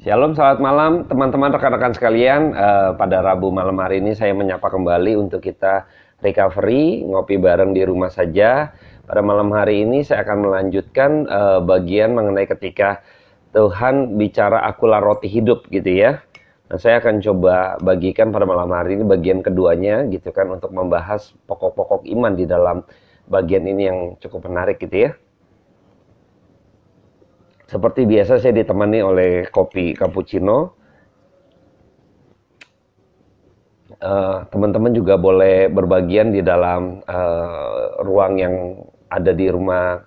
Shalom, selamat malam teman-teman rekan-rekan sekalian. Pada Rabu malam hari ini saya menyapa kembali untuk kita recovery, ngopi bareng di rumah saja. Pada malam hari ini saya akan melanjutkan bagian mengenai ketika Tuhan bicara akulah roti hidup gitu ya. Nah, saya akan coba bagikan pada malam hari ini bagian keduanya gitu kan, untuk membahas pokok-pokok iman di dalam bagian ini yang cukup menarik gitu ya. Seperti biasa saya ditemani oleh kopi cappuccino. Teman-teman juga boleh berbagian di dalam ruang yang ada di rumah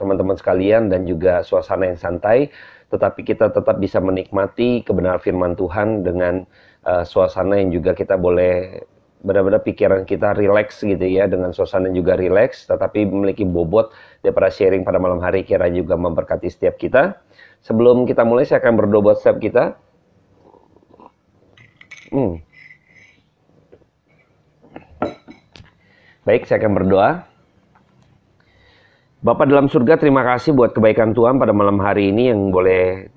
teman-teman sekalian dan juga suasana yang santai. Tetapi kita tetap bisa menikmati kebenaran firman Tuhan dengan suasana yang juga kita boleh benar-benar pikiran kita rileks gitu ya, dengan suasana juga rileks, tetapi memiliki bobot daripada sharing pada malam hari, kira juga memberkati setiap kita. Sebelum kita mulai, saya akan berdoa buat setiap kita. Baik, saya akan berdoa. Bapa dalam surga, terima kasih buat kebaikan Tuhan pada malam hari ini yang boleh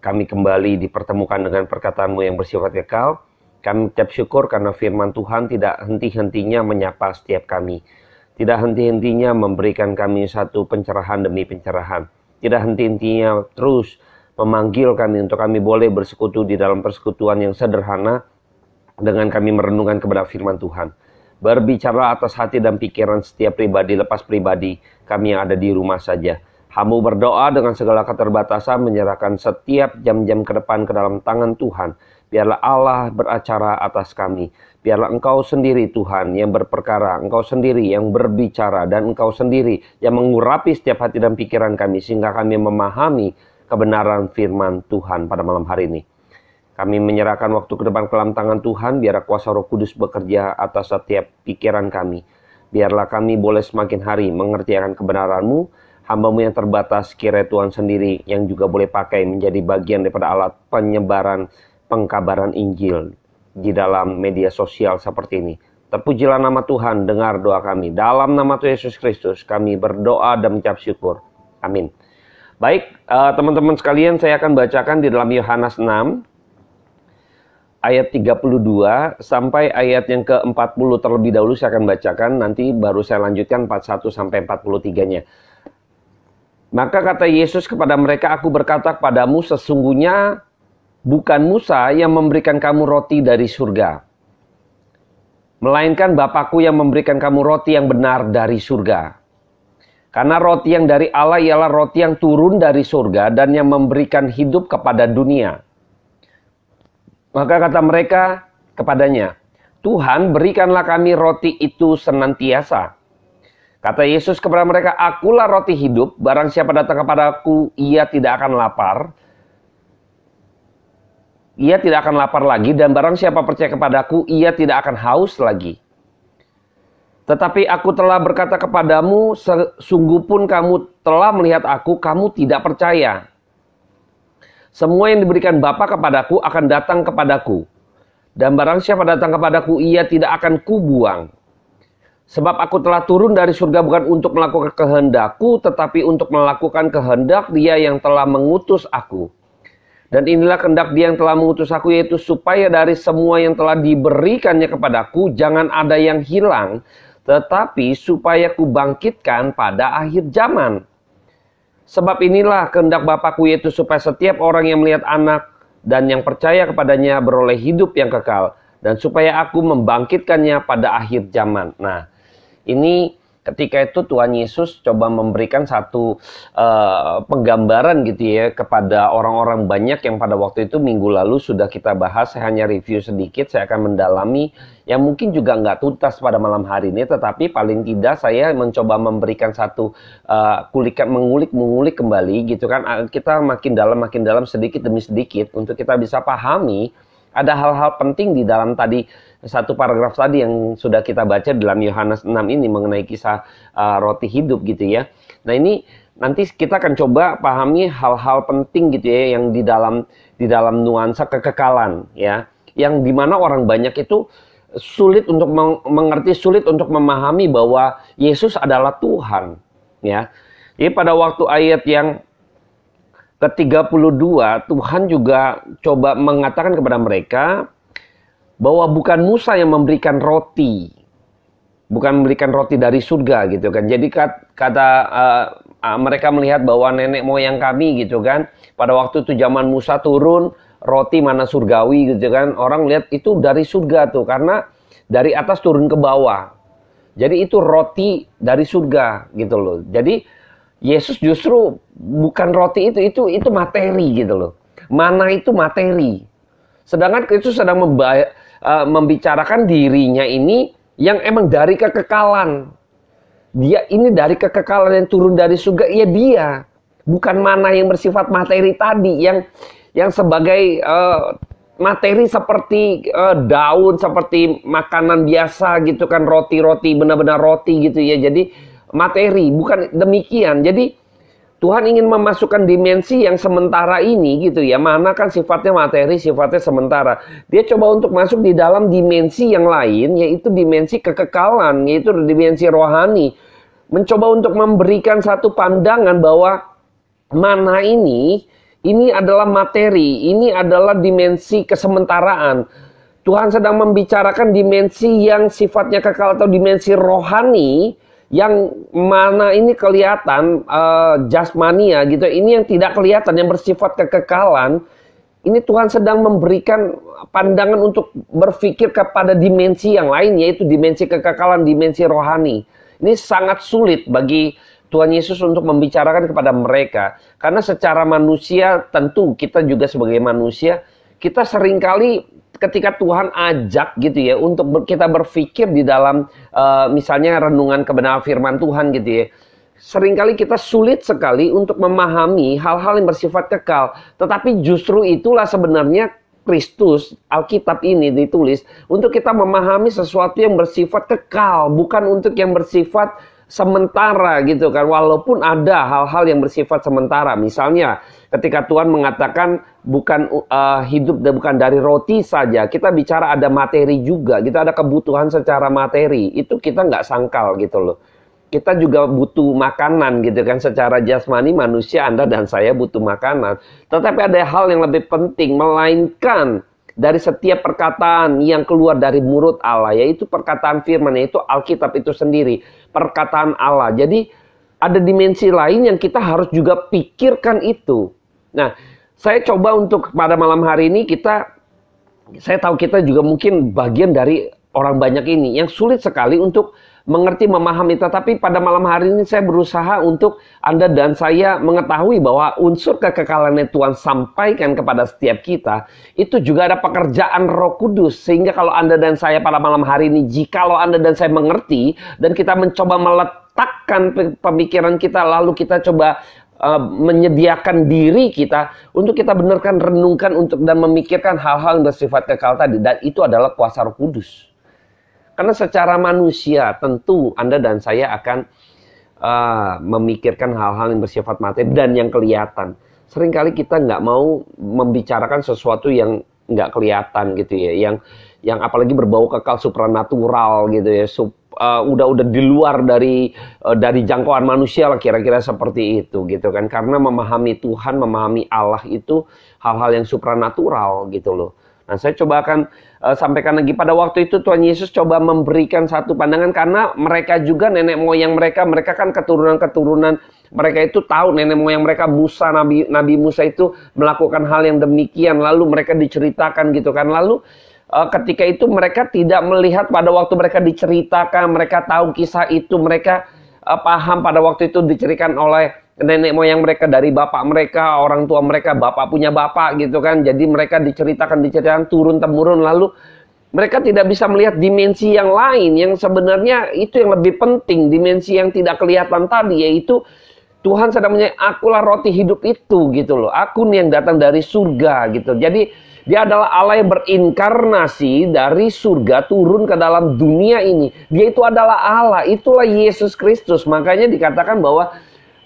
kami kembali dipertemukan dengan perkataanmu yang bersifat kekal. Kami ucap syukur karena firman Tuhan tidak henti-hentinya menyapa setiap kami. Tidak henti-hentinya memberikan kami satu pencerahan demi pencerahan. Tidak henti-hentinya terus memanggil kami untuk kami boleh bersekutu di dalam persekutuan yang sederhana dengan kami merenungkan kepada firman Tuhan. Berbicara atas hati dan pikiran setiap pribadi lepas pribadi kami yang ada di rumah saja. Hamba berdoa dengan segala keterbatasan menyerahkan setiap jam-jam ke depan ke dalam tangan Tuhan. Biarlah Allah beracara atas kami. Biarlah Engkau sendiri Tuhan yang berperkara, Engkau sendiri yang berbicara, dan Engkau sendiri yang mengurapi setiap hati dan pikiran kami, sehingga kami memahami kebenaran firman Tuhan pada malam hari ini. Kami menyerahkan waktu ke depan ke dalam tangan Tuhan, biarlah kuasa Roh Kudus bekerja atas setiap pikiran kami. Biarlah kami boleh semakin hari mengerti akan kebenaran-Mu. Hamba-Mu yang terbatas, kiranya Tuhan sendiri yang juga boleh pakai menjadi bagian daripada alat penyebaran pengkabaran Injil di dalam media sosial seperti ini. Terpujilah nama Tuhan, dengar doa kami. Dalam nama Tuhan Yesus Kristus kami berdoa dan mengucap syukur. Amin. Baik, teman-teman sekalian, saya akan bacakan di dalam Yohanes 6 ayat 32 sampai ayat yang ke-40 terlebih dahulu saya akan bacakan, nanti baru saya lanjutkan 41 sampai 43-nya. Maka kata Yesus kepada mereka, "Aku berkata kepadamu, sesungguhnya bukan Musa yang memberikan kamu roti dari surga, melainkan Bapakku yang memberikan kamu roti yang benar dari surga. Karena roti yang dari Allah ialah roti yang turun dari surga dan yang memberikan hidup kepada dunia." Maka kata mereka kepadanya, "Tuhan, berikanlah kami roti itu senantiasa." Kata Yesus kepada mereka, "Akulah roti hidup, barang siapa datang kepadaku, ia tidak akan lapar. Ia tidak akan lapar lagi, dan barang siapa percaya kepadaku, ia tidak akan haus lagi. Tetapi aku telah berkata kepadamu, sesungguh pun kamu telah melihat aku, kamu tidak percaya. Semua yang diberikan Bapa kepadaku akan datang kepadaku. Dan barang siapa datang kepadaku, ia tidak akan kubuang. Sebab aku telah turun dari surga bukan untuk melakukan kehendakku, tetapi untuk melakukan kehendak Dia yang telah mengutus aku. Dan inilah kehendak Dia yang telah mengutus aku, yaitu supaya dari semua yang telah diberikannya kepadaku, jangan ada yang hilang, tetapi supaya kubangkitkan pada akhir zaman. Sebab inilah kehendak Bapakku, yaitu supaya setiap orang yang melihat Anak dan yang percaya kepadanya beroleh hidup yang kekal, dan supaya aku membangkitkannya pada akhir zaman. Nah, ini ketika itu Tuhan Yesus coba memberikan satu penggambaran gitu ya kepada orang-orang banyak yang pada waktu itu minggu lalu sudah kita bahas. Saya hanya review sedikit, saya akan mendalami yang mungkin juga nggak tuntas pada malam hari ini, tetapi paling tidak saya mencoba memberikan satu mengulik kembali gitu kan. Kita makin dalam sedikit demi sedikit untuk kita bisa pahami ada hal-hal penting di dalam tadi satu paragraf tadi yang sudah kita baca dalam Yohanes 6 ini mengenai kisah roti hidup gitu ya. Nah, ini nanti kita akan coba pahami hal-hal penting gitu ya yang di dalam nuansa kekekalan ya, yang dimana orang banyak itu sulit untuk mengerti, sulit untuk memahami bahwa Yesus adalah Tuhan ya. Jadi pada waktu ayat yang ke-32 Tuhan juga coba mengatakan kepada mereka bahwa bukan Musa yang memberikan roti, bukan memberikan roti dari surga gitu kan. Jadi mereka melihat bahwa nenek moyang kami gitu kan, pada waktu itu zaman Musa turun roti mana surgawi gitu kan, orang lihat itu dari surga tuh, karena dari atas turun ke bawah. Jadi itu roti dari surga gitu loh. Jadi Yesus justru bukan roti itu materi gitu loh. Mana itu materi. Sedangkan Kristus sedang membicarakan dirinya ini yang emang dari kekekalan. Dia ini dari kekekalan yang turun dari surga, ya dia. Bukan mana yang bersifat materi tadi, yang sebagai materi seperti daun, seperti makanan biasa gitu kan, roti-roti, benar-benar roti gitu ya. Jadi materi, bukan demikian. Jadi Tuhan ingin memasukkan dimensi yang sementara ini gitu ya. Mana kan sifatnya materi, sifatnya sementara. Dia coba untuk masuk di dalam dimensi yang lain, yaitu dimensi kekekalan, yaitu dimensi rohani. Mencoba untuk memberikan satu pandangan bahwa mana ini adalah materi, ini adalah dimensi kesementaraan. Tuhan sedang membicarakan dimensi yang sifatnya kekal atau dimensi rohani, yang mana ini kelihatan jasmania gitu. Ini yang tidak kelihatan, yang bersifat kekekalan. Ini Tuhan sedang memberikan pandangan untuk berpikir kepada dimensi yang lain, yaitu dimensi kekekalan, dimensi rohani. Ini sangat sulit bagi Tuhan Yesus untuk membicarakan kepada mereka. Karena secara manusia, tentu kita juga sebagai manusia, kita seringkali ketika Tuhan ajak gitu ya, untuk kita berpikir di dalam misalnya renungan kebenaran firman Tuhan gitu ya, seringkali kita sulit sekali untuk memahami hal-hal yang bersifat kekal. Tetapi justru itulah sebenarnya Kristus, Alkitab ini ditulis untuk kita memahami sesuatu yang bersifat kekal, bukan untuk yang bersifat sementara gitu kan. Walaupun ada hal-hal yang bersifat sementara. Misalnya ketika Tuhan mengatakan bukan hidup dan bukan dari roti saja, kita bicara ada materi juga, kita ada kebutuhan secara materi. Itu kita nggak sangkal gitu loh. Kita juga butuh makanan gitu kan, secara jasmani manusia, Anda dan saya butuh makanan. Tetapi ada hal yang lebih penting, melainkan dari setiap perkataan yang keluar dari mulut Allah, yaitu perkataan firman, yaitu Alkitab itu sendiri, perkataan Allah. Jadi ada dimensi lain yang kita harus juga pikirkan itu. Nah, saya coba untuk pada malam hari ini saya tahu kita juga mungkin bagian dari orang banyak ini yang sulit sekali untuk mengerti, memahami. Tetapi pada malam hari ini saya berusaha untuk Anda dan saya mengetahui bahwa unsur kekekalan yang Tuhan sampaikan kepada setiap kita, itu juga ada pekerjaan Roh Kudus. Sehingga kalau Anda dan saya pada malam hari ini, jikalau Anda dan saya mengerti, dan kita mencoba meletakkan pemikiran kita, lalu kita coba menyediakan diri kita untuk kita benarkan, renungkan untuk dan memikirkan hal-hal yang bersifat kekal tadi. Dan itu adalah kuasa Roh Kudus. Karena secara manusia tentu Anda dan saya akan memikirkan hal-hal yang bersifat materi dan yang kelihatan. Seringkali kita nggak mau membicarakan sesuatu yang nggak kelihatan gitu ya, yang apalagi berbau kekal supranatural gitu ya, udah di luar dari jangkauan manusia lah, kira-kira seperti itu gitu kan. Karena memahami Tuhan, memahami Allah itu hal-hal yang supranatural gitu loh. Nah, saya coba akan sampaikan lagi. Pada waktu itu Tuhan Yesus coba memberikan satu pandangan, karena mereka juga nenek moyang mereka kan keturunan-keturunan mereka itu tahu nenek moyang mereka Musa, Nabi Musa itu melakukan hal yang demikian, lalu mereka diceritakan gitu kan. Lalu ketika itu mereka tidak melihat pada waktu mereka diceritakan, mereka tahu kisah itu, mereka paham pada waktu itu diceritakan oleh nenek moyang mereka, dari bapak mereka, orang tua mereka, bapak punya bapak gitu kan. Jadi mereka diceritakan turun temurun, lalu mereka tidak bisa melihat dimensi yang lain yang sebenarnya itu yang lebih penting, dimensi yang tidak kelihatan tadi, yaitu Tuhan sedang menyatakan, akulah roti hidup itu gitu loh. Aku nih yang datang dari surga gitu. Jadi dia adalah Allah yang berinkarnasi dari surga turun ke dalam dunia ini. Dia itu adalah Allah, itulah Yesus Kristus. Makanya dikatakan bahwa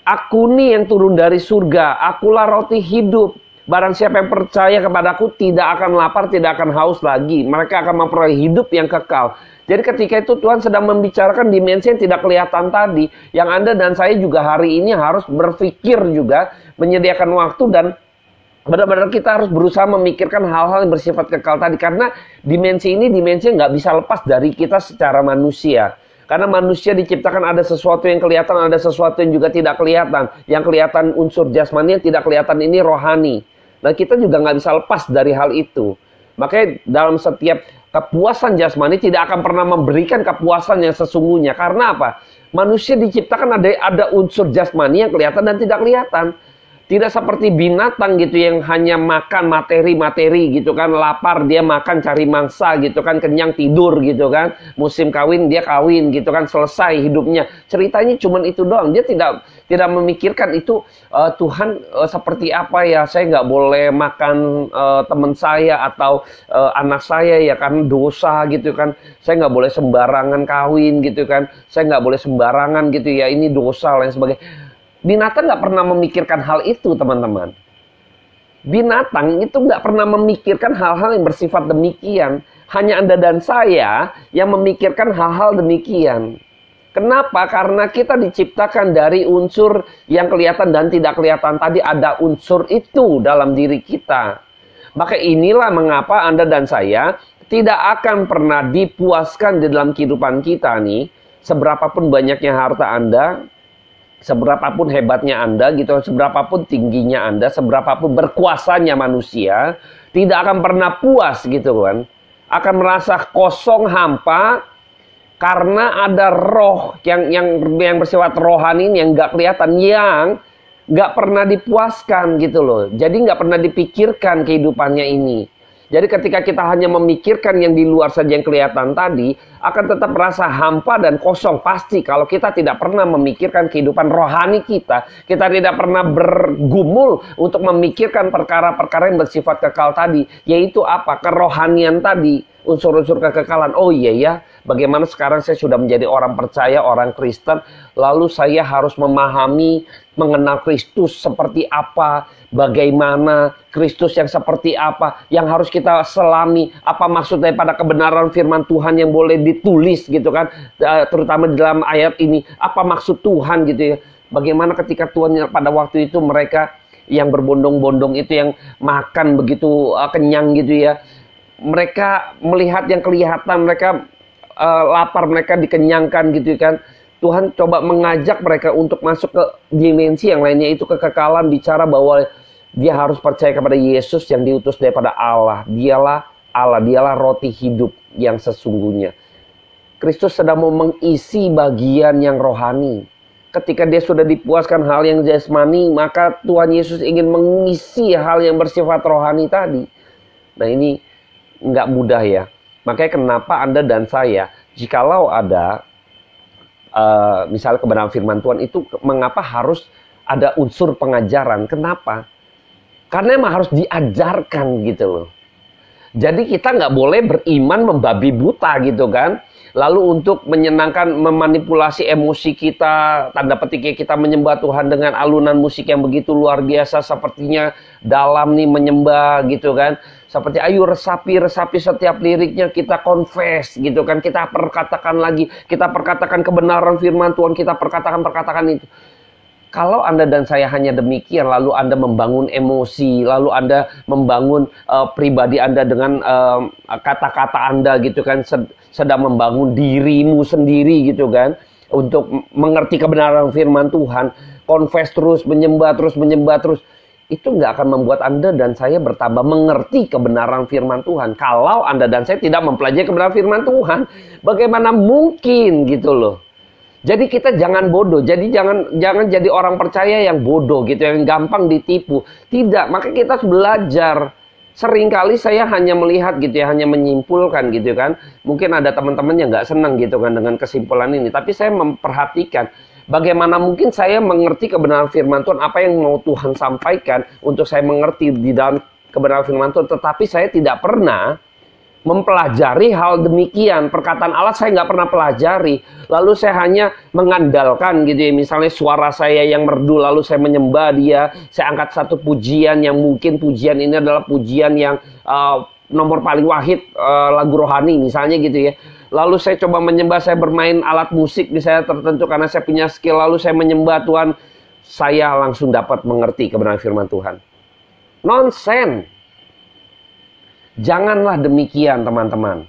aku nih yang turun dari surga, akulah roti hidup. Barang siapa yang percaya kepadaku tidak akan lapar, tidak akan haus lagi. Mereka akan memperoleh hidup yang kekal. Jadi ketika itu Tuhan sedang membicarakan dimensi yang tidak kelihatan tadi, yang Anda dan saya juga hari ini harus berpikir juga, menyediakan waktu dan benar-benar kita harus berusaha memikirkan hal-hal yang bersifat kekal tadi. Karena dimensi ini dimensi yang nggak bisa lepas dari kita secara manusia. Karena manusia diciptakan ada sesuatu yang kelihatan, ada sesuatu yang juga tidak kelihatan. Yang kelihatan unsur jasmani, yang tidak kelihatan ini rohani. Nah kita juga nggak bisa lepas dari hal itu. Makanya dalam setiap kepuasan jasmani tidak akan pernah memberikan kepuasan yang sesungguhnya. Karena apa? Manusia diciptakan ada unsur jasmani yang kelihatan dan tidak kelihatan. Tidak seperti binatang gitu yang hanya makan materi-materi gitu kan. Lapar dia makan cari mangsa gitu kan. Kenyang tidur gitu kan. Musim kawin dia kawin gitu kan. Selesai hidupnya. Ceritanya cuma itu doang. Dia tidak memikirkan itu Tuhan seperti apa ya. Saya nggak boleh makan teman saya atau anak saya ya kan dosa gitu kan. Saya nggak boleh sembarangan kawin gitu kan. Saya nggak boleh sembarangan gitu ya. Ini dosa lain sebagainya. Binatang nggak pernah memikirkan hal itu, teman-teman. Binatang itu nggak pernah memikirkan hal-hal yang bersifat demikian. Hanya Anda dan saya yang memikirkan hal-hal demikian. Kenapa? Karena kita diciptakan dari unsur yang kelihatan dan tidak kelihatan. Tadi ada unsur itu dalam diri kita. Maka inilah mengapa Anda dan saya tidak akan pernah dipuaskan di dalam kehidupan kita nih. Seberapapun banyaknya harta Anda, seberapapun hebatnya Anda gitu, seberapapun tingginya Anda, seberapapun berkuasanya manusia, tidak akan pernah puas gitu kan. Akan merasa kosong, hampa, karena ada roh yang bersifat rohani yang nggak kelihatan, yang nggak pernah dipuaskan gitu loh. Jadi nggak pernah dipikirkan kehidupannya ini. Jadi ketika kita hanya memikirkan yang di luar saja yang kelihatan tadi, akan tetap merasa hampa dan kosong pasti kalau kita tidak pernah memikirkan kehidupan rohani kita. Kita tidak pernah bergumul untuk memikirkan perkara-perkara yang bersifat kekal tadi. Yaitu apa? Kerohanian tadi. Unsur-unsur kekekalan. Oh iya ya, bagaimana sekarang saya sudah menjadi orang percaya, orang Kristen, lalu saya harus memahami, mengenal Kristus seperti apa, bagaimana Kristus yang seperti apa, yang harus kita selami, apa maksud daripada kebenaran firman Tuhan yang boleh ditulis gitu kan, terutama di dalam ayat ini, apa maksud Tuhan gitu ya. Bagaimana ketika Tuhan pada waktu itu mereka yang berbondong-bondong itu yang makan begitu kenyang gitu ya. Mereka melihat yang kelihatan, mereka lapar, mereka dikenyangkan gitu kan. Tuhan coba mengajak mereka untuk masuk ke dimensi yang lainnya, itu kekekalan, bicara bahwa dia harus percaya kepada Yesus yang diutus daripada Allah. Dialah Allah, dialah roti hidup yang sesungguhnya. Kristus sedang mau mengisi bagian yang rohani. Ketika dia sudah dipuaskan hal yang jasmani, maka Tuhan Yesus ingin mengisi hal yang bersifat rohani tadi. Nah ini nggak mudah ya. Makanya kenapa Anda dan saya, jikalau ada misalnya kebenaran firman Tuhan itu, mengapa harus ada unsur pengajaran? Kenapa? Karena emang harus diajarkan gitu loh. Jadi kita nggak boleh beriman membabi buta gitu kan. Lalu untuk menyenangkan, memanipulasi emosi kita, tanda petiknya kita menyembah Tuhan dengan alunan musik yang begitu luar biasa, sepertinya dalam nih menyembah gitu kan. Seperti ayo resapi setiap liriknya, kita confess gitu kan. Kita perkatakan lagi, kita perkatakan kebenaran firman Tuhan, kita perkatakan itu. Kalau Anda dan saya hanya demikian, lalu Anda membangun emosi, lalu Anda membangun pribadi Anda dengan kata-kata Anda gitu kan, sedang membangun dirimu sendiri gitu kan, untuk mengerti kebenaran firman Tuhan, confess terus, menyembah terus, itu nggak akan membuat Anda dan saya bertambah mengerti kebenaran firman Tuhan. Kalau Anda dan saya tidak mempelajari kebenaran firman Tuhan, bagaimana mungkin gitu loh. Jadi kita jangan bodoh, jadi jangan jadi orang percaya yang bodoh gitu, yang gampang ditipu. Tidak, maka kita harus belajar. Seringkali saya hanya melihat gitu ya, hanya menyimpulkan gitu kan. Mungkin ada teman-teman yang nggak senang gitu kan dengan kesimpulan ini. Tapi saya memperhatikan, bagaimana mungkin saya mengerti kebenaran firman Tuhan, apa yang mau Tuhan sampaikan untuk saya mengerti di dalam kebenaran firman Tuhan. Tetapi saya tidak pernah mempelajari hal demikian. Perkataan Allah saya nggak pernah pelajari. Lalu saya hanya mengandalkan gitu ya. Misalnya suara saya yang merdu, lalu saya menyembah dia. Saya angkat satu pujian yang mungkin pujian ini adalah pujian yang nomor paling wahid lagu rohani misalnya gitu ya. lalu saya coba menyembah, saya bermain alat musik misalnya tertentu karena saya punya skill, lalu saya menyembah Tuhan, saya langsung dapat mengerti kebenaran firman Tuhan. Nonsen. Janganlah demikian, teman-teman.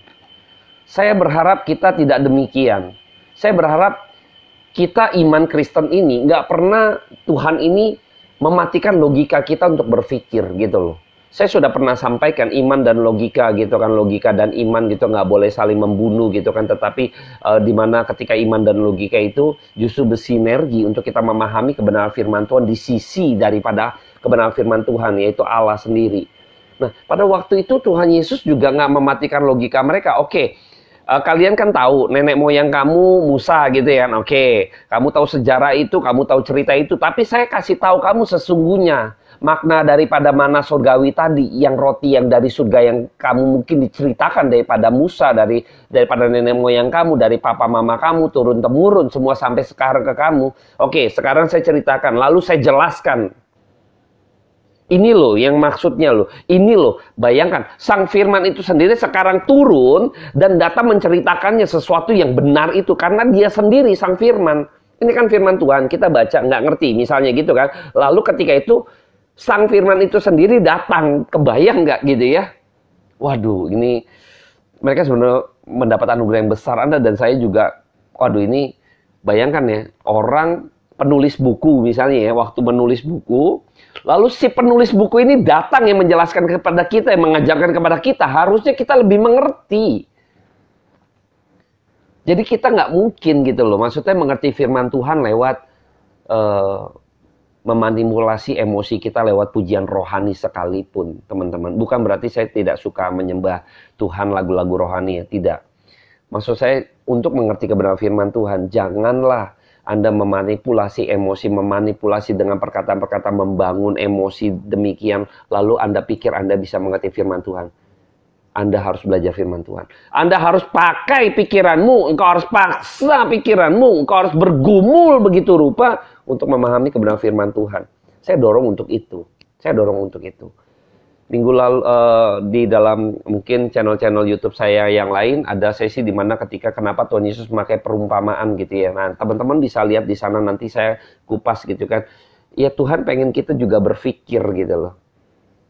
Saya berharap kita tidak demikian. Saya berharap kita iman Kristen ini nggak pernah Tuhan ini mematikan logika kita untuk berpikir gitu loh. Saya sudah pernah sampaikan iman dan logika gitu kan, logika dan iman gitu nggak boleh saling membunuh gitu kan, tetapi di mana ketika iman dan logika itu justru bersinergi untuk kita memahami kebenaran firman Tuhan di sisi daripada kebenaran firman Tuhan, yaitu Allah sendiri. Nah, pada waktu itu Tuhan Yesus juga nggak mematikan logika mereka. Oke, kalian kan tahu nenek moyang kamu Musa gitu ya. Oke, kamu tahu sejarah itu, kamu tahu cerita itu, tapi saya kasih tahu kamu sesungguhnya makna daripada mana surgawi tadi, yang roti yang dari surga yang kamu mungkin diceritakan daripada Musa, daripada nenek moyang kamu, dari papa mama kamu, turun-temurun, semua sampai sekarang ke kamu. Oke, sekarang saya ceritakan, lalu saya jelaskan. Ini loh yang maksudnya loh. Ini loh, bayangkan, Sang Firman itu sendiri sekarang turun dan datang menceritakannya sesuatu yang benar itu. Karena dia sendiri Sang Firman. Ini kan firman Tuhan, kita baca nggak ngerti misalnya gitu kan. Lalu ketika itu Sang Firman itu sendiri datang, kebayang nggak gitu ya? Waduh, ini mereka sebenarnya mendapat anugerah yang besar. Anda dan saya juga, waduh ini bayangkan ya, orang penulis buku misalnya ya, waktu menulis buku, lalu si penulis buku ini datang yang menjelaskan kepada kita, yang mengajarkan kepada kita, harusnya kita lebih mengerti. Jadi kita nggak mungkin gitu loh, maksudnya mengerti firman Tuhan lewat memanipulasi emosi kita lewat pujian rohani sekalipun, teman-teman. Bukan berarti saya tidak suka menyembah Tuhan lagu-lagu rohani ya, tidak. Maksud saya untuk mengerti kebenaran firman Tuhan, janganlah Anda memanipulasi emosi, memanipulasi dengan perkataan-perkataan membangun emosi demikian, lalu Anda pikir Anda bisa mengerti firman Tuhan. Anda harus belajar firman Tuhan. Anda harus pakai pikiranmu, engkau harus paksa pikiranmu, engkau harus bergumul begitu rupa untuk memahami kebenaran firman Tuhan. Saya dorong untuk itu. Saya dorong untuk itu. Minggu lalu di dalam mungkin channel-channel YouTube saya yang lain ada sesi di mana ketika kenapa Tuhan Yesus memakai perumpamaan gitu ya. Nah, teman-teman bisa lihat di sana, nanti saya kupas gitu kan. Ya Tuhan pengen kita juga berpikir gitu loh.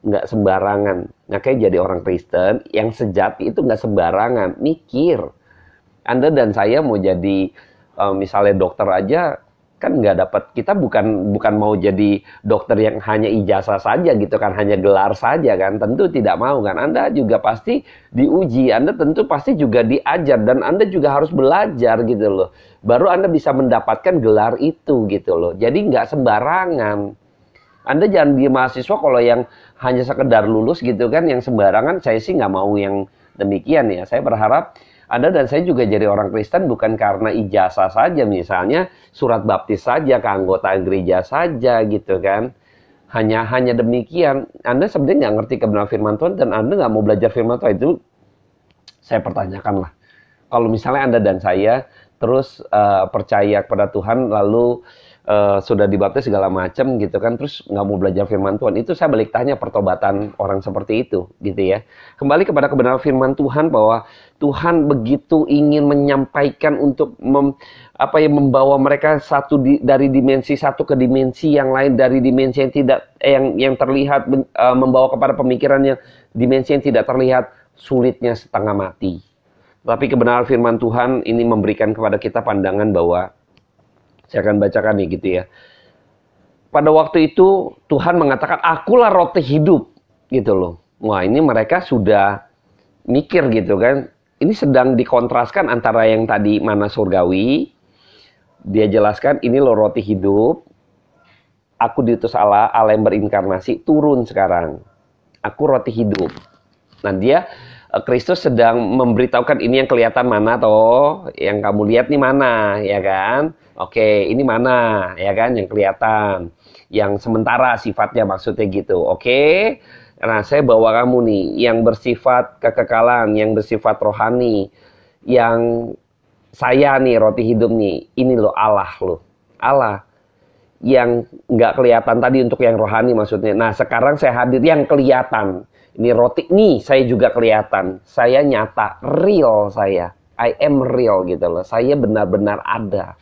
Nggak sembarangan. Nah, kayak jadi orang Kristen yang sejati itu nggak sembarangan, mikir. Anda dan saya mau jadi misalnya dokter aja kan nggak dapat, kita bukan mau jadi dokter yang hanya ijazah saja gitu kan, hanya gelar saja kan, tentu tidak mau kan. Anda juga pasti diuji, Anda tentu pasti juga diajar, dan Anda juga harus belajar gitu loh, baru Anda bisa mendapatkan gelar itu gitu loh. Jadi nggak sembarangan. Anda jangan di mahasiswa kalau yang hanya sekedar lulus gitu kan, yang sembarangan. Saya sih nggak mau yang demikian ya. Saya berharap Anda dan saya juga jadi orang Kristen bukan karena ijazah saja, misalnya surat baptis saja, keanggotaan gereja saja gitu kan. Hanya demikian. Anda sebenarnya nggak ngerti kebenaran firman Tuhan dan Anda nggak mau belajar firman Tuhan, itu saya pertanyakan lah. Kalau misalnya Anda dan saya terus percaya kepada Tuhan lalu sudah dibaptis segala macam gitu kan, terus nggak mau belajar firman Tuhan, itu saya balik tanya pertobatan orang seperti itu gitu ya. Kembali kepada kebenaran firman Tuhan bahwa Tuhan begitu ingin menyampaikan untuk membawa mereka dari dimensi satu ke dimensi yang lain, dari dimensi yang tidak yang terlihat, membawa kepada pemikiran yang dimensi yang tidak terlihat, sulitnya setengah mati. Tapi kebenaran firman Tuhan ini memberikan kepada kita pandangan bahwa, saya akan bacakan nih gitu ya. Pada waktu itu Tuhan mengatakan, akulah roti hidup gitu loh. Wah, ini mereka sudah mikir gitu kan. Ini sedang dikontraskan antara yang tadi mana surgawi. Dia jelaskan, ini loh roti hidup. Aku diutus Allah, Allah yang berinkarnasi, turun sekarang. Aku roti hidup. Nah, Kristus sedang memberitahukan ini yang kelihatan mana toh, yang kamu lihat nih mana, ya kan? Oke, ini mana, ya kan, yang kelihatan, yang sementara sifatnya maksudnya gitu. Oke, nah saya bawa kamu nih, yang bersifat kekekalan, yang bersifat rohani, yang saya nih roti hidup nih, ini loh Allah loh, Allah yang nggak kelihatan tadi untuk yang rohani maksudnya. Nah sekarang saya hadir yang kelihatan. Ini roti nih, saya juga kelihatan. Saya nyata, real saya. I am real gitu loh. Saya benar-benar ada.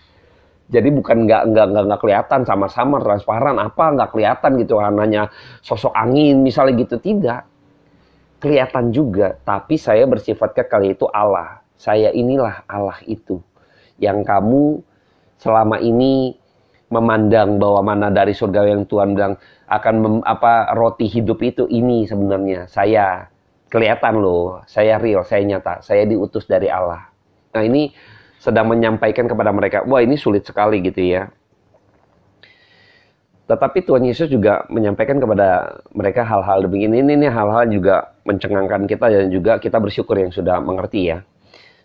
Jadi bukan nggak kelihatan sama-sama transparan apa nggak kelihatan gitu, hanya sosok angin misalnya gitu, tidak. Kelihatan juga, tapi saya bersifat kekal, yaitu Allah. Saya inilah Allah itu yang kamu selama ini memandang bahwa mana dari surga yang Tuhan bilang akan roti hidup itu, ini sebenarnya saya. Kelihatan loh, saya real, saya nyata, saya diutus dari Allah. Nah ini sedang menyampaikan kepada mereka, wah ini sulit sekali gitu ya. Tetapi Tuhan Yesus juga menyampaikan kepada mereka hal-hal begini. Ini hal-hal juga mencengangkan kita dan juga kita bersyukur yang sudah mengerti ya.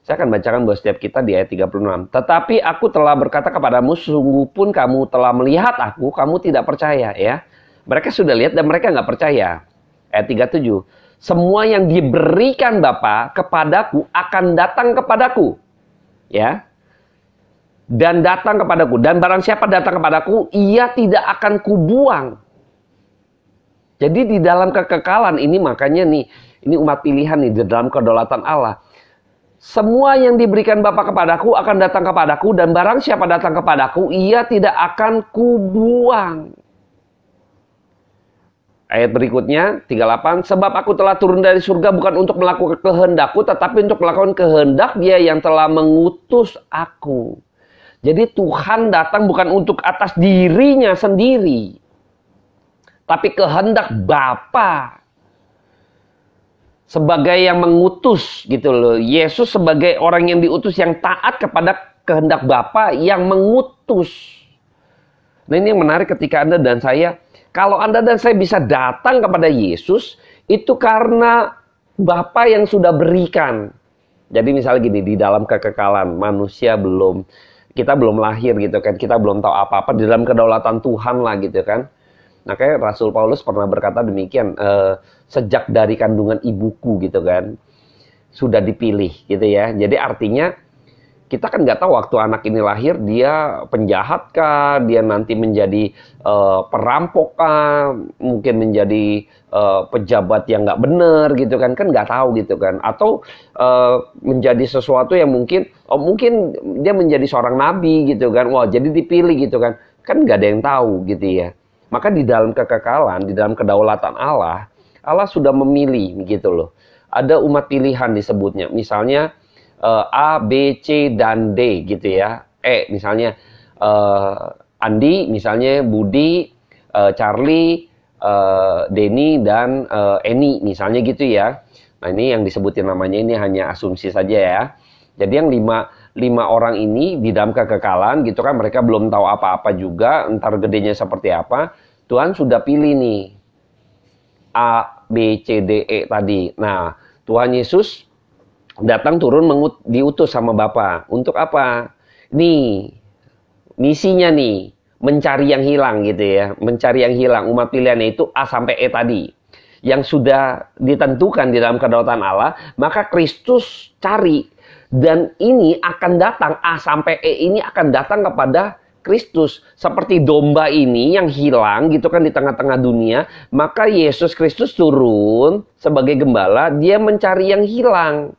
Saya akan bacakan buat setiap kita di ayat 36. Tetapi aku telah berkata kepadamu, sungguh pun kamu telah melihat aku, kamu tidak percaya ya. Mereka sudah lihat dan mereka nggak percaya. Ayat 37. Semua yang diberikan Bapa kepadaku akan datang kepadaku. Ya, dan datang kepadaku, dan barang siapa datang kepadaku, ia tidak akan kubuang. Jadi di dalam kekekalan ini, makanya nih, ini umat pilihan nih, di dalam kedaulatan Allah. Semua yang diberikan Bapa kepadaku akan datang kepadaku, dan barang siapa datang kepadaku, ia tidak akan kubuang. Ayat berikutnya, 38. Sebab aku telah turun dari surga bukan untuk melakukan kehendakku, tetapi untuk melakukan kehendak Dia yang telah mengutus aku. Jadi Tuhan datang bukan untuk atas dirinya sendiri, tapi kehendak Bapa. Sebagai yang mengutus gitu loh. Yesus sebagai orang yang diutus, yang taat kepada kehendak Bapa yang mengutus. Nah ini yang menarik ketika Anda dan saya, kalau Anda dan saya bisa datang kepada Yesus, itu karena Bapa yang sudah berikan. Jadi misalnya gini, di dalam kekekalan, manusia kita belum lahir gitu kan, kita belum tahu apa-apa, di dalam kedaulatan Tuhan lah gitu kan. Nah kayak Rasul Paulus pernah berkata demikian, sejak dari kandungan ibuku gitu kan, sudah dipilih gitu ya. Jadi artinya, kita kan nggak tahu waktu anak ini lahir, dia penjahat kah, dia nanti menjadi perampok kah, mungkin menjadi pejabat yang nggak benar gitu kan nggak tahu gitu kan. Atau menjadi sesuatu yang mungkin dia menjadi seorang nabi gitu kan, wah jadi dipilih gitu kan nggak ada yang tahu gitu ya. Maka di dalam kekekalan, di dalam kedaulatan Allah, Allah sudah memilih gitu loh. Ada umat pilihan disebutnya, misalnya A, B, C, dan D gitu ya. Misalnya Andi, misalnya Budi, Charlie, Denny, dan Eni misalnya gitu ya. Nah ini yang disebutin namanya, ini hanya asumsi saja ya. Jadi yang lima orang ini di dalam kekekalan gitu kan, mereka belum tahu apa-apa juga, entar gedenya seperti apa. Tuhan sudah pilih nih A, B, C, D, E tadi. Nah Tuhan Yesus datang turun diutus sama Bapa. Untuk apa? Nih, misinya nih, mencari yang hilang gitu ya. Mencari yang hilang, umat pilihannya itu A sampai E tadi. Yang sudah ditentukan di dalam kedaulatan Allah, maka Kristus cari. Dan ini akan datang, A sampai E ini akan datang kepada Kristus. Seperti domba ini yang hilang gitu kan di tengah-tengah dunia, maka Yesus Kristus turun sebagai gembala, dia mencari yang hilang.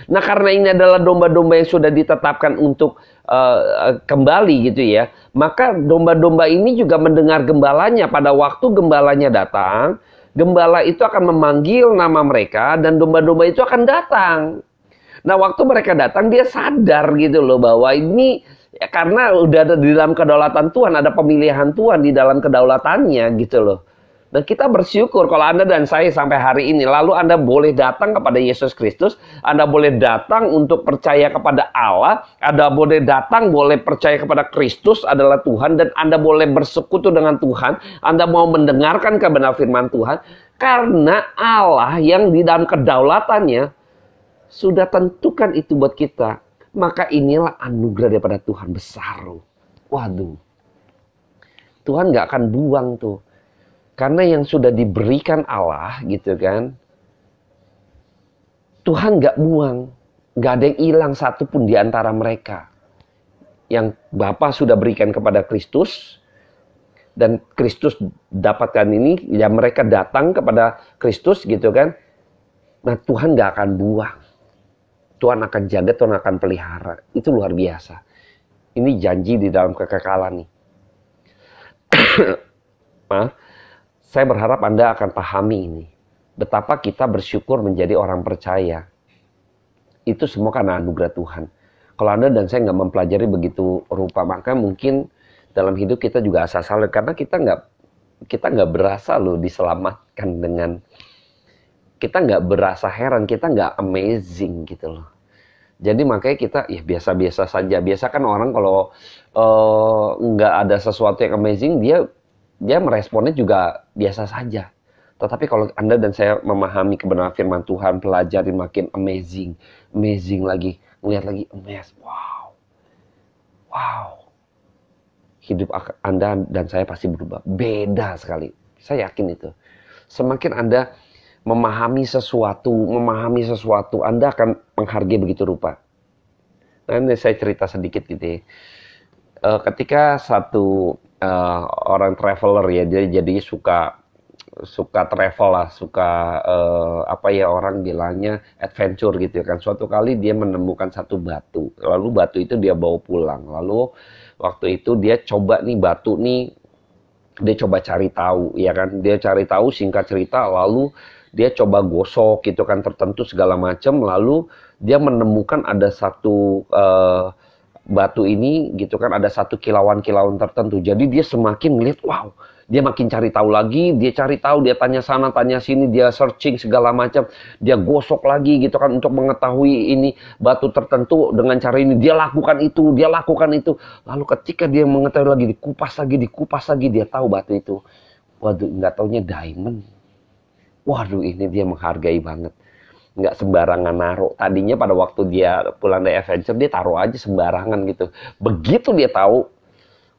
Nah karena ini adalah domba-domba yang sudah ditetapkan untuk kembali gitu ya, maka domba-domba ini juga mendengar gembalanya. Pada waktu gembalanya datang, gembala itu akan memanggil nama mereka dan domba-domba itu akan datang. Nah waktu mereka datang, dia sadar gitu loh bahwa ini ya, karena udah ada di dalam kedaulatan Tuhan, ada pemilihan Tuhan di dalam kedaulatannya gitu loh. Dan kita bersyukur kalau Anda dan saya sampai hari ini, lalu Anda boleh datang kepada Yesus Kristus, Anda boleh datang untuk percaya kepada Allah, Anda boleh datang, boleh percaya kepada Kristus adalah Tuhan, dan Anda boleh bersekutu dengan Tuhan, Anda mau mendengarkan kebenaran firman Tuhan, karena Allah yang di dalam kedaulatannya sudah tentukan itu buat kita. Maka inilah anugerah daripada Tuhan besar. Waduh. Tuhan gak akan buang tuh. Karena yang sudah diberikan Allah gitu kan, Tuhan gak buang. Gak ada yang hilang satupun di antara mereka. Yang Bapa sudah berikan kepada Kristus, dan Kristus dapatkan ini, ya mereka datang kepada Kristus gitu kan. Nah Tuhan gak akan buang. Tuhan akan jaga, Tuhan akan pelihara. Itu luar biasa. Ini janji di dalam kekekalan nih. Saya berharap Anda akan pahami ini. Betapa kita bersyukur menjadi orang percaya. Itu semua karena anugerah Tuhan. Kalau Anda dan saya nggak mempelajari begitu rupa, maka mungkin dalam hidup kita juga asal-asalan. Karena kita nggak berasa loh diselamatkan dengan, kita nggak berasa heran, kita nggak amazing gitu loh. Jadi makanya kita ya biasa-biasa saja. Biasa kan orang kalau nggak ada sesuatu yang amazing, dia meresponnya juga biasa saja. Tetapi kalau Anda dan saya memahami kebenaran firman Tuhan, pelajari makin amazing lagi, melihat lagi amazed, wow. Hidup Anda dan saya pasti berubah, beda sekali. Saya yakin itu. Semakin Anda memahami sesuatu, Anda akan menghargai begitu rupa. Nah, ini saya cerita sedikit gitu ya. Ketika satu orang traveler ya, dia jadi suka travel lah, orang bilangnya adventure gitu kan. Suatu kali dia menemukan satu batu, lalu batu itu dia bawa pulang. Lalu waktu itu dia coba nih batu nih, dia coba cari tahu ya kan. Dia cari tahu, singkat cerita, lalu dia coba gosok gitu kan, tertentu segala macam. Lalu dia menemukan ada satu batu ini gitu kan, ada satu kilauan-kilauan tertentu. Jadi dia semakin melihat, wow, dia makin cari tahu lagi, dia tanya sana, tanya sini, dia searching segala macam, dia gosok lagi gitu kan untuk mengetahui ini batu tertentu dengan cara ini, dia lakukan itu. Lalu ketika dia mengetahui lagi, dikupas lagi, dia tahu batu itu, waduh, nggak taunya diamond. Waduh, ini dia menghargai banget. Nggak sembarangan naruh. Tadinya pada waktu dia pulang dari adventure, dia taruh aja sembarangan gitu. Begitu dia tahu,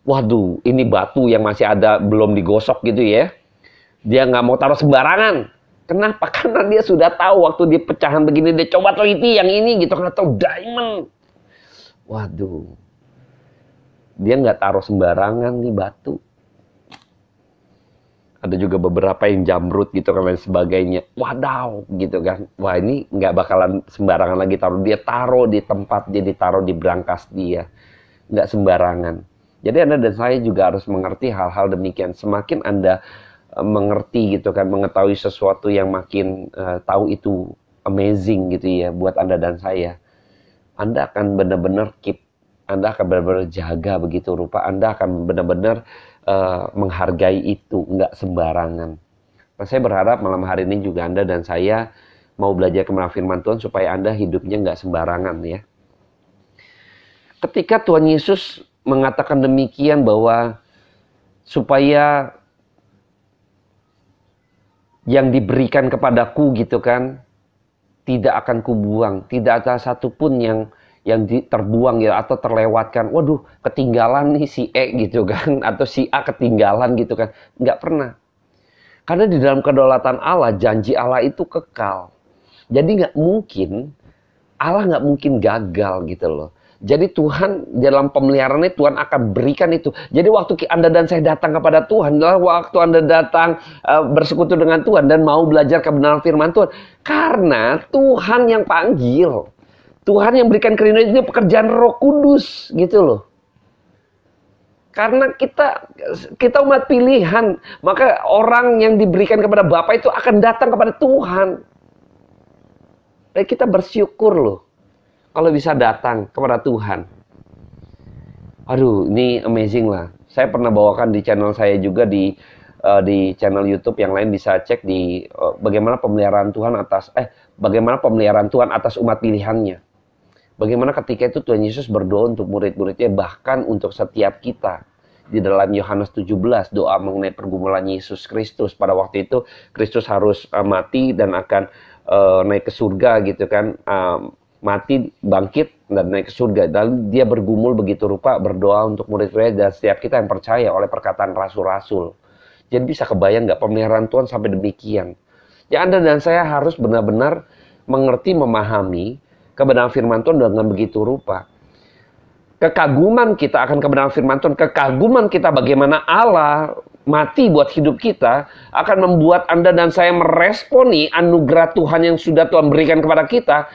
waduh, ini batu yang masih ada, belum digosok gitu ya. Dia nggak mau taruh sembarangan. Kenapa? Karena dia sudah tahu waktu dia pecahan begini, dia coba teliti yang ini gitu. Karena tahu diamond. Waduh. Dia nggak taruh sembarangan nih batu. Ada juga beberapa yang jamrut gitu kan dan sebagainya. Wadaw gitu kan. Wah, ini nggak bakalan sembarangan lagi taruh. Dia taruh di tempat dia, ditaruh di brankas dia. Nggak sembarangan. Jadi Anda dan saya juga harus mengerti hal-hal demikian. Semakin Anda mengerti gitu kan, mengetahui sesuatu yang makin tahu itu amazing gitu ya buat Anda dan saya. Anda akan benar-benar keep, Anda akan benar-benar jaga begitu rupa. Anda akan benar-benar menghargai itu, nggak sembarangan. Nah, saya berharap malam hari ini juga Anda dan saya mau belajar kebenaran firman Tuhan supaya Anda hidupnya nggak sembarangan ya. Ketika Tuhan Yesus mengatakan demikian bahwa supaya yang diberikan kepadaku gitu kan tidak akan kubuang, tidak ada satupun yang terbuang ya atau terlewatkan. Waduh, ketinggalan nih si E gitu kan, atau si A ketinggalan gitu kan. Nggak pernah. Karena di dalam kedaulatan Allah, janji Allah itu kekal. Jadi Allah nggak mungkin gagal gitu loh. Jadi Tuhan dalam pemeliharaannya Tuhan akan berikan itu. Jadi waktu Anda dan saya datang kepada Tuhan, adalah waktu Anda datang bersekutu dengan Tuhan dan mau belajar kebenaran firman Tuhan. Karena Tuhan yang panggil. Tuhan yang berikan kerinduan itu pekerjaan Roh Kudus gitu loh. Karena kita umat pilihan, maka orang yang diberikan kepada Bapa itu akan datang kepada Tuhan. Dan kita bersyukur loh kalau bisa datang kepada Tuhan. Aduh, ini amazing lah. Saya pernah bawakan di channel saya juga di channel YouTube yang lain, bisa cek di bagaimana pemeliharaan Tuhan atas umat pilihannya. Bagaimana ketika itu Tuhan Yesus berdoa untuk murid-muridnya, bahkan untuk setiap kita. Di dalam Yohanes 17, doa mengenai pergumulan Yesus Kristus. Pada waktu itu, Kristus harus mati dan akan naik ke surga gitu kan. Mati, bangkit, dan naik ke surga. Dan dia bergumul begitu rupa, berdoa untuk murid-muridnya dan setiap kita yang percaya oleh perkataan rasul-rasul. Jadi bisa kebayang nggak pemeliharaan Tuhan sampai demikian. Ya, Anda dan saya harus benar-benar mengerti, memahami kebenaran firman Tuhan dengan begitu rupa. Kekaguman kita akan kebenaran firman Tuhan, kekaguman kita bagaimana Allah mati buat hidup kita, akan membuat Anda dan saya meresponi anugerah Tuhan yang sudah Tuhan berikan kepada kita,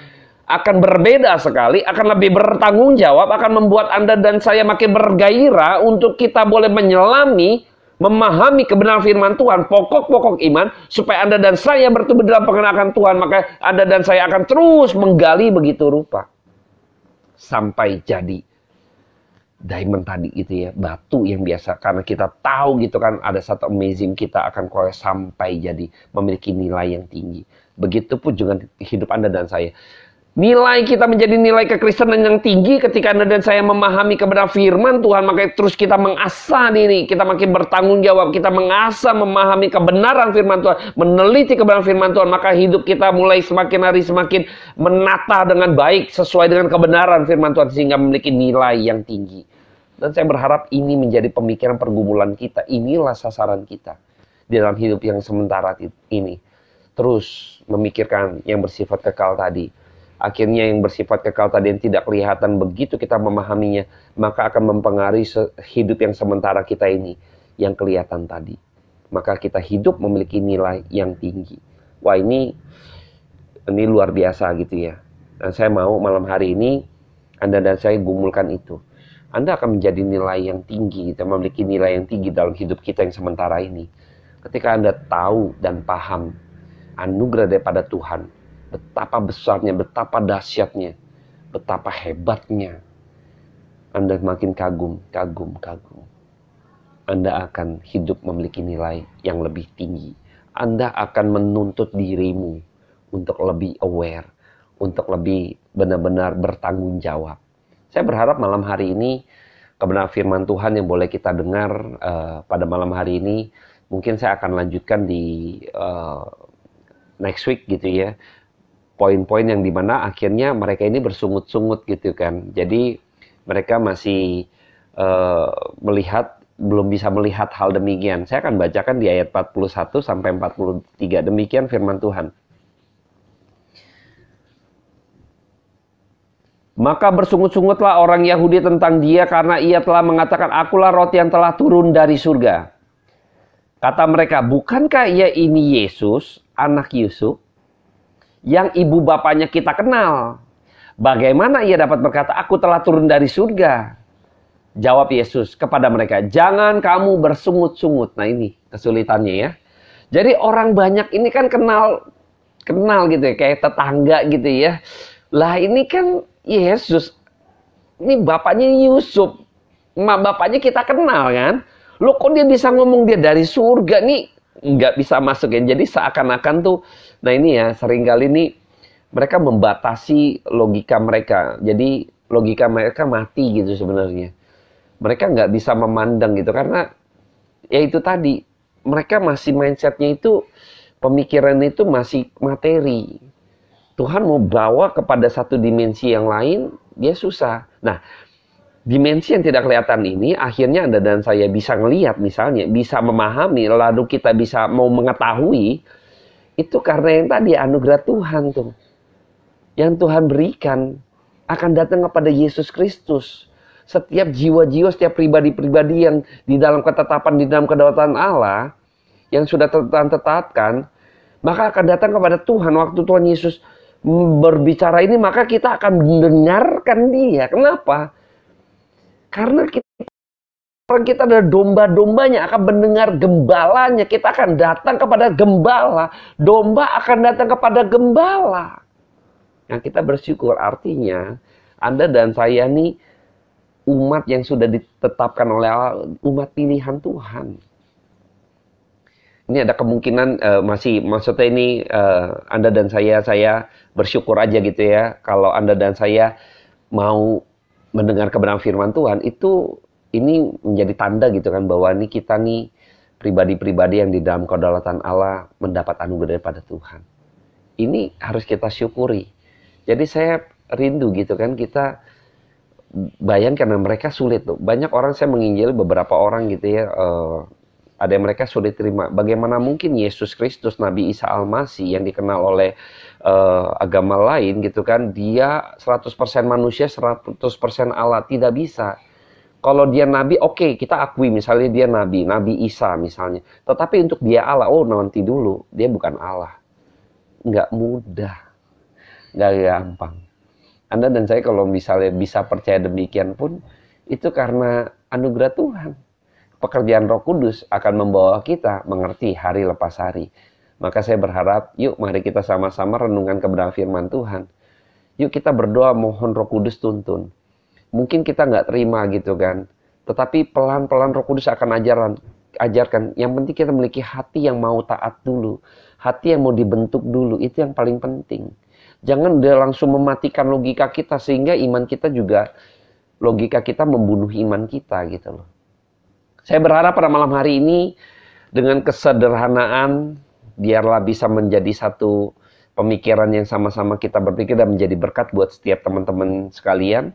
akan berbeda sekali, akan lebih bertanggung jawab, akan membuat Anda dan saya makin bergairah untuk kita boleh menyelami, memahami kebenaran firman Tuhan, pokok-pokok iman, supaya Anda dan saya bertumbuh dalam pengenalan Tuhan, maka Anda dan saya akan terus menggali begitu rupa. Sampai jadi diamond tadi gitu ya, batu yang biasa. Karena kita tahu gitu kan, ada satu amazing kita akan sampai jadi memiliki nilai yang tinggi. Begitupun juga hidup Anda dan saya. Nilai kita menjadi nilai kekristenan yang tinggi ketika Anda dan saya memahami kebenaran firman Tuhan, maka terus kita mengasah diri, kita makin bertanggung jawab, kita mengasah memahami kebenaran firman Tuhan, meneliti kebenaran firman Tuhan, maka hidup kita mulai semakin hari semakin menata dengan baik sesuai dengan kebenaran firman Tuhan sehingga memiliki nilai yang tinggi. Dan saya berharap ini menjadi pemikiran pergumulan kita, inilah sasaran kita di dalam hidup yang sementara ini. Terus memikirkan yang bersifat kekal tadi. Akhirnya yang bersifat kekal tadi yang tidak kelihatan, begitu kita memahaminya, maka akan mempengaruhi hidup yang sementara kita ini, yang kelihatan tadi. Maka kita hidup memiliki nilai yang tinggi. Wah, ini luar biasa gitu ya. Dan saya mau malam hari ini, Anda dan saya gumulkan itu. Anda akan menjadi nilai yang tinggi, kita memiliki nilai yang tinggi dalam hidup kita yang sementara ini. Ketika Anda tahu dan paham anugerah daripada Tuhan, betapa besarnya, betapa dahsyatnya, betapa hebatnya, Anda makin kagum. Anda akan hidup memiliki nilai yang lebih tinggi. Anda akan menuntut dirimu untuk lebih aware, untuk lebih benar-benar bertanggung jawab. Saya berharap malam hari ini, kebenaran firman Tuhan yang boleh kita dengar pada malam hari ini, mungkin saya akan lanjutkan di next week gitu ya. Poin-poin yang dimana akhirnya mereka ini bersungut-sungut gitu kan. Jadi mereka masih belum bisa melihat hal demikian. Saya akan bacakan di ayat 41 sampai 43. Demikian firman Tuhan. Maka bersungut-sungutlah orang Yahudi tentang dia karena ia telah mengatakan, akulah roti yang telah turun dari surga. Kata mereka, bukankah ia ini Yesus, anak Yusuf, yang ibu bapaknya kita kenal? Bagaimana ia dapat berkata, aku telah turun dari surga? Jawab Yesus kepada mereka, jangan kamu bersungut-sungut. Nah ini kesulitannya ya. Jadi orang banyak ini kan kenal gitu ya, kayak tetangga gitu ya. Lah ini kan Yesus, ini bapaknya Yusuf, bapaknya kita kenal kan. Loh kok dia bisa ngomong dia dari surga nih? Nggak bisa masuk ya. Jadi seakan-akan tuh, nah ini ya seringkali nih mereka membatasi logika mereka. Jadi logika mereka mati gitu sebenarnya. Mereka nggak bisa memandang gitu karena ya itu tadi, mereka masih mindsetnya itu, pemikiran itu masih materi. Tuhan mau bawa kepada satu dimensi yang lain, dia susah. Nah, dimensi yang tidak kelihatan ini akhirnya Anda dan saya bisa ngelihat misalnya, bisa memahami, lalu kita bisa mau mengetahui, itu karena yang tadi anugerah Tuhan tuh. Yang Tuhan berikan akan datang kepada Yesus Kristus. Setiap jiwa-jiwa, setiap pribadi-pribadi yang di dalam ketetapan, di dalam kedaulatan Allah, yang sudah Tuhan tetapkan, maka akan datang kepada Tuhan. Waktu Tuhan Yesus berbicara ini, maka kita akan mendengarkan dia. Kenapa? Karena kita adalah domba-dombanya, akan mendengar gembalanya. Kita akan datang kepada gembala. Domba akan datang kepada gembala. Yang kita bersyukur, artinya Anda dan saya nih umat yang sudah ditetapkan oleh Allah, umat pilihan Tuhan. Ini ada kemungkinan maksudnya ini Anda dan saya bersyukur aja gitu ya. Kalau Anda dan saya mau mendengar kebenaran firman Tuhan, ini menjadi tanda gitu kan, bahwa ini kita nih pribadi-pribadi yang di dalam kedaulatan Allah mendapat anugerah daripada Tuhan. Ini harus kita syukuri. Jadi saya rindu gitu kan, kita bayangkan mereka sulit tuh. Banyak orang, saya menginjil beberapa orang gitu ya, ada yang mereka sulit terima. Bagaimana mungkin Yesus Kristus, Nabi Isa Al-Masih yang dikenal oleh agama lain gitu kan, dia 100% manusia, 100% Allah, tidak bisa. Kalau dia Nabi, oke, kita akui misalnya dia Nabi Isa misalnya. Tetapi untuk dia Allah, oh nanti dulu, dia bukan Allah. Nggak mudah, nggak gampang. Anda dan saya kalau misalnya bisa percaya demikian pun, itu karena anugerah Tuhan. Pekerjaan Roh Kudus akan membawa kita mengerti hari lepas hari. Maka saya berharap, yuk mari kita sama-sama renungkan kebenaran firman Tuhan. Yuk kita berdoa mohon Roh Kudus tuntun. Mungkin kita nggak terima gitu kan. Tetapi pelan-pelan Roh Kudus akan ajarkan. Yang penting kita memiliki hati yang mau taat dulu. Hati yang mau dibentuk dulu. Itu yang paling penting. Jangan dia langsung mematikan logika kita. Sehingga iman kita juga, logika kita membunuh iman kita gitu loh. Saya berharap pada malam hari ini dengan kesederhanaan biarlah bisa menjadi satu pemikiran yang sama-sama kita berpikir dan menjadi berkat buat setiap teman-teman sekalian.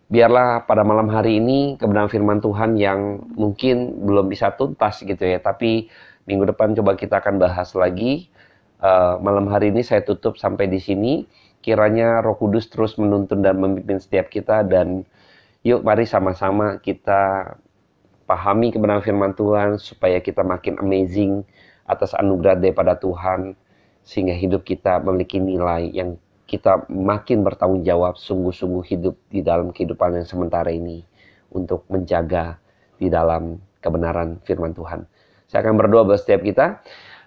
Biarlah pada malam hari ini kebenaran firman Tuhan yang mungkin belum bisa tuntas gitu ya. Tapi minggu depan coba kita akan bahas lagi. Malam hari ini saya tutup sampai di sini. Kiranya Roh Kudus terus menuntun dan memimpin setiap kita. Dan yuk mari sama-sama kita pahami kebenaran firman Tuhan supaya kita makin amazing atas anugerah daripada Tuhan, sehingga hidup kita memiliki nilai yang kita makin bertanggung jawab sungguh-sungguh hidup di dalam kehidupan yang sementara ini untuk menjaga di dalam kebenaran firman Tuhan. Saya akan berdoa buat setiap kita.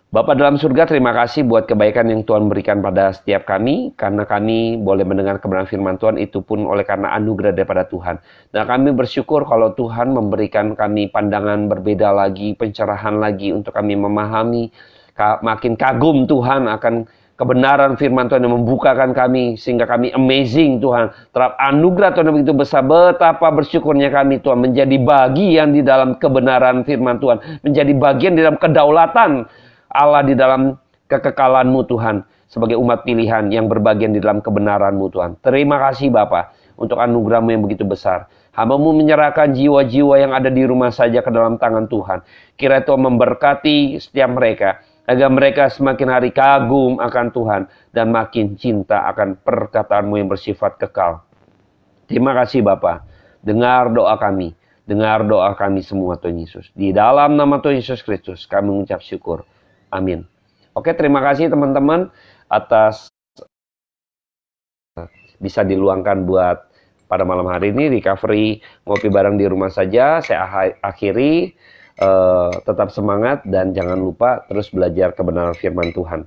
Bapa dalam surga, terima kasih buat kebaikan yang Tuhan berikan pada setiap kami. Karena kami boleh mendengar kebenaran firman Tuhan, itu pun oleh karena anugerah daripada Tuhan. Dan kami bersyukur kalau Tuhan memberikan kami pandangan berbeda lagi, pencerahan lagi untuk kami memahami. Makin kagum Tuhan akan kebenaran firman Tuhan yang membukakan kami. Sehingga kami amazing Tuhan. Terhadap anugerah Tuhan yang begitu besar, betapa bersyukurnya kami Tuhan. Menjadi bagian di dalam kebenaran firman Tuhan. Menjadi bagian di dalam kedaulatan Allah di dalam kekekalan-Mu Tuhan, sebagai umat pilihan yang berbagian di dalam kebenaran-Mu Tuhan. Terima kasih Bapa untuk anugerah-Mu yang begitu besar. Hamba-Mu menyerahkan jiwa-jiwa yang ada di rumah saja ke dalam tangan Tuhan. Kiranya Tuhan memberkati setiap mereka, agar mereka semakin hari kagum akan Tuhan dan makin cinta akan perkataan-Mu yang bersifat kekal. Terima kasih Bapa. Dengar doa kami. Dengar doa kami semua Tuhan Yesus. Di dalam nama Tuhan Yesus Kristus kami mengucap syukur. Amin. Oke, terima kasih teman-teman atas bisa diluangkan buat pada malam hari ini recovery ngopi bareng di rumah saja. Saya akhiri, tetap semangat dan jangan lupa terus belajar kebenaran firman Tuhan.